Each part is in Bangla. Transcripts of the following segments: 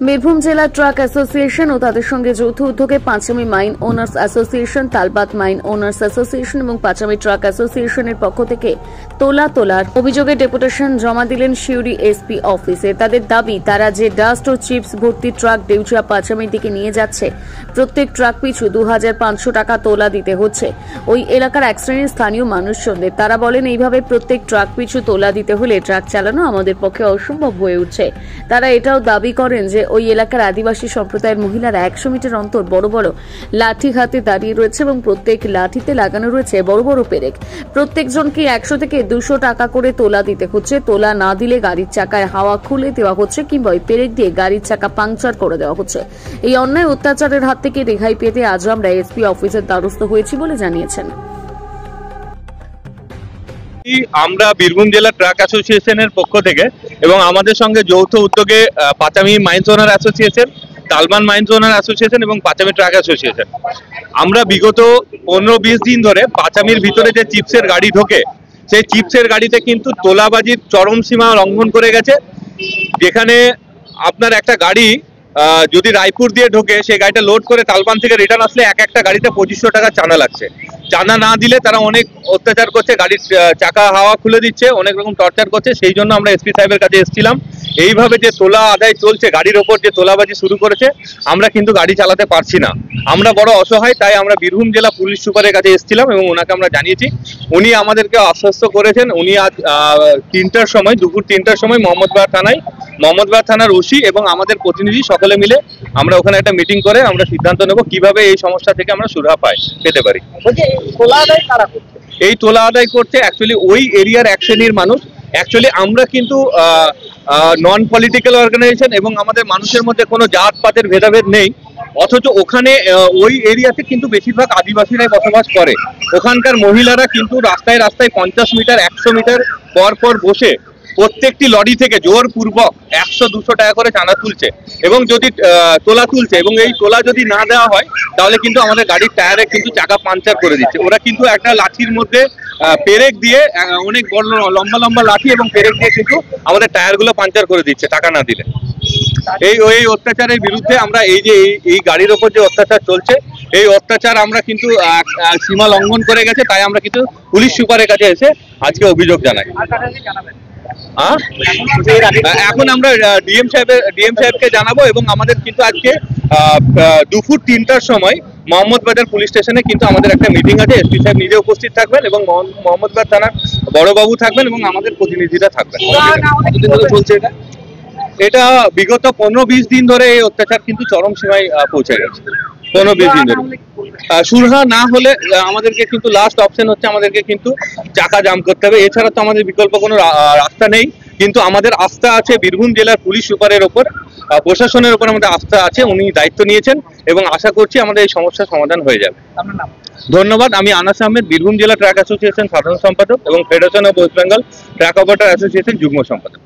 বীরভূম জেলা ট্রাক অ্যাসোসিয়েশন ও তাদের সঙ্গে যৌথ উদ্যোগে পাঁচামি মাইন ওনার্স অ্যাসোসিয়েশন, তালবাত মাইন ওনার্স অ্যাসোসিয়েশন এবং পাঁচামি ট্রাক অ্যাসোসিয়েশনের পক্ষ থেকে তোলার অভিযোগে ডেপুটেশন জমা দিলেন সিউড়ি এসপি অফিসে। তাদের দাবি, তারা যে ডাস্ট ও চিপস ভর্তি ট্রাক দেউচিয়া পাঁচামির দিকে নিয়ে যাচ্ছে, প্রত্যেক ট্রাক পিছু 2500 টাকা তোলা দিতে হচ্ছে। ওই এলাকার এক শ্রেণীর স্থানীয় মানুষজনদের। তারা বলেন, এইভাবে প্রত্যেক ট্রাক পিছু তোলা দিতে হলে ট্রাক চালানো আমাদের পক্ষে অসম্ভব হয়ে উঠছে। তারা এটাও দাবি করেন যে ওই এলাকার আদিবাসী সম্প্রদায়ের মহিলারা 100 মিটার অন্তর বড় বড় লাঠি হাতে দাঁড়িয়ে রয়েছে এবং প্রত্যেক লাঠিতে লাগানো রয়েছে বড় বড় পেরেক। প্রত্যেকজনকে 100 থেকে 200 টাকা করে তোলা দিতে হচ্ছে। তোলা না দিলে গাড়ির চাকায় হাওয়া খুলে দেওয়া হচ্ছে কিংবা ওই পেরেক দিয়ে গাড়ির চাকা পাংচার করে দেওয়া হচ্ছে। এই অন্যায় অত্যাচারের হাত থেকে রেহাই পেতে আজ আমরা এসপি অফিসের দ্বারস্থ হয়েছি বলে জানিয়েছেন। আমরা বীরভূম জেলা ট্রাক অ্যাসোসিয়েশনের পক্ষ থেকে এবং আমাদের সঙ্গে যৌথ উদ্যোগে পাঁচামি মাইন্স ওনার অ্যাসোসিয়েশন, তালবান মাইন্স ওনার অ্যাসোসিয়েশন এবং পাঁচামি ট্রাক অ্যাসোসিয়েশন, আমরা বিগত 15-20 দিন ধরে পাঁচামির ভিতরে যে চিপসের গাড়ি ঢোকে, সেই চিপসের গাড়িতে কিন্তু তোলাবাজির চরম সীমা লঙ্ঘন করে গেছে। যেখানে আপনার একটা গাড়ি যদি রায়পুর দিয়ে ঢোকে, সেই গাড়িটা লোড করে তালবান থেকে রিটার্ন আসলে একটা গাড়িতে 2500 টাকা চাঁদা লাগছে। চাঁদা না দিলে তারা অনেক অত্যাচার করছে, গাড়ির চাকা হাওয়া খুলে দিচ্ছে, অনেক রকম টর্চার করছে। সেই জন্য আমরা এসপি সাহেবের কাছে এসেছিলাম। এইভাবে যে তোলা আদায় চলছে, গাড়ির ওপর যে তোলাবাজি শুরু করেছে, আমরা কিন্তু গাড়ি চালাতে পারছি না। আমরা বড় অসহায়, তাই আমরা বীরভূম জেলা পুলিশ সুপারের কাছে এসেছিলাম এবং ওনাকে আমরা জানিয়েছি। উনি আমাদেরকে আশ্বস্ত করেছেন। উনি আজ 3টার সময়, দুপুর 3টার সময় মোহাম্মদবাজার থানার ওসি এবং আমাদের প্রতিনিধি সকলে মিলে আমরা ওখানে একটা মিটিং করে আমরা সিদ্ধান্ত নেব কিভাবে এই সমস্যা থেকে আমরা সুরাহা পেতে পারি। এই তোলা আদায় করছে অ্যাকচুয়ালি ওই এরিয়ার এক শ্রেণীর মানুষ। অ্যাকচুয়ালি আমরা কিন্তু নন পলিটিক্যাল অর্গানাইজেশন এবং আমাদের মানুষের মধ্যে কোনো জাতপাতের ভেদাভেদ নেই। অথচ ওখানে ওই এরিয়াতে কিন্তু বেশিরভাগ আদিবাসীরাই বসবাস করে। ওখানকার মহিলারা কিন্তু রাস্তায় 50 মিটার 100 মিটার পর বসে প্রত্যেকটি লরি থেকে জোরপূর্বক 100-200 টাকা করে চাঁদা তুলছে এবং যদি তোলা তুলছে এবং এই তোলা যদি না দেওয়া হয় তাহলে কিন্তু আমাদের গাড়ির টায়ারে কিন্তু চাকা পাংচার করে দিচ্ছে। ওরা কিন্তু একটা লাঠির মধ্যে পেরেক দিয়ে, অনেক বড় লম্বা লাঠি এবং পেরেক দিয়ে কিন্তু আমাদের টায়ারগুলো পাংচার করে দিচ্ছে টাকা না দিলে। এই অত্যাচারের বিরুদ্ধে আমরা এই গাড়ির ওপর যে অত্যাচার চলছে, এই অত্যাচার আমরা কিন্তু সীমা লঙ্ঘন করে গেছে। তাই আমরা কিন্তু পুলিশ সুপারের কাছে এসে আজকে অভিযোগ জানাই। এখন আমরা ডিএম সাহেবকে জানাবো এবং আমাদের কিন্তু আজকে দুপুর 3টার সময় মোহাম্মদবাজার পুলিশ স্টেশনে কিন্তু আমাদের একটা মিটিং আছে। এসপি সাহেব নিজে উপস্থিত থাকবেন এবং মোহাম্মদবাজার থানার বড়বাবু থাকবেন এবং আমাদের প্রতিনিধিরা থাকবেন। এটা বিগত 15-20 দিন ধরে এই অত্যাচার কিন্তু চরম সীমায় পৌঁছে গেছে। 15-20 দিন ধরে সুরাহা না হলে আমাদেরকে কিন্তু লাস্ট অপশন হচ্ছে আমাদেরকে কিন্তু চাকা জাম করতে হবে। এছাড়া তো আমাদের বিকল্প কোনো রাস্তা নেই। কিন্তু আমাদের আস্থা আছে বীরভূম জেলার পুলিশ সুপারের ওপর, প্রশাসনের ওপর আমাদের আস্থা আছে। উনি দায়িত্ব নিয়েছেন এবং আশা করছি আমাদের এই সমস্যার সমাধান হয়ে যাবে। ধন্যবাদ। আমি আনাস আহমেদ, বীরভূম জেলা ট্রাক অ্যাসোসিয়েশন সাধারণ সম্পাদক এবং federation of West Bengal truck operator association যুগ্ম সম্পাদক।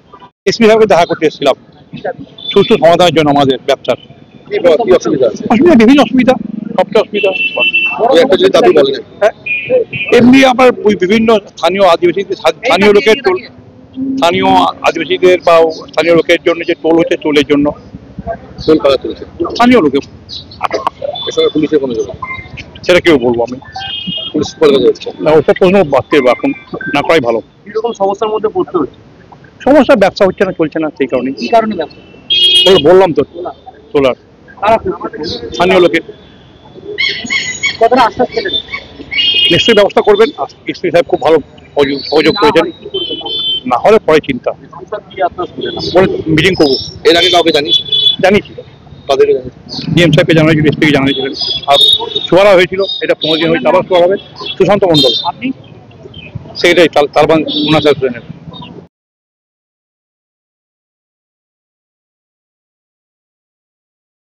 এসপি সাহেবকে দেখা করতে এসেছিলাম সুস্থ সমাধানের জন্য। আমাদের ব্যবসার বিভিন্ন অসুবিধা, সবটা অসুবিধা এমনি আমার বিভিন্ন স্থানীয় আদিবাসীদের বা স্থানীয় লোকের জন্য যে টোল হচ্ছে, টোলের জন্য স্থানীয় লোকের পুলিশের কোনো সেটা কেউ বলবো আমি পুলিশ না, ওসব প্রশ্ন বাড়তে এখন না করাই ভালো। কিরকম সমস্যার মধ্যে পড়তে হচ্ছে? সমস্যা ব্যবসা হচ্ছে না, চলছে না, সেই কারণে। কি কারণে ব্যবসা? বললাম তো, তোলার স্থানীয় লোকের। নিশ্চয়ই ব্যবস্থা করবেন। এসপি সাহেব খুব ভালো সহযোগ করেছেন। না হলে পরে চিন্তা মিটিং করবো। এর আগে কাউকে জানিয়েছি, তাদের ডিএম সাহেবকে জানিয়েছিল, এসপিকে জানিয়েছিলেন। আর শোয়ারা হয়েছিল, এটা 15 দিন হয়েছে, আবার শোয়া হবে। সুশান্ত মন্ডল, আপনি সেটাই তালবান ওনার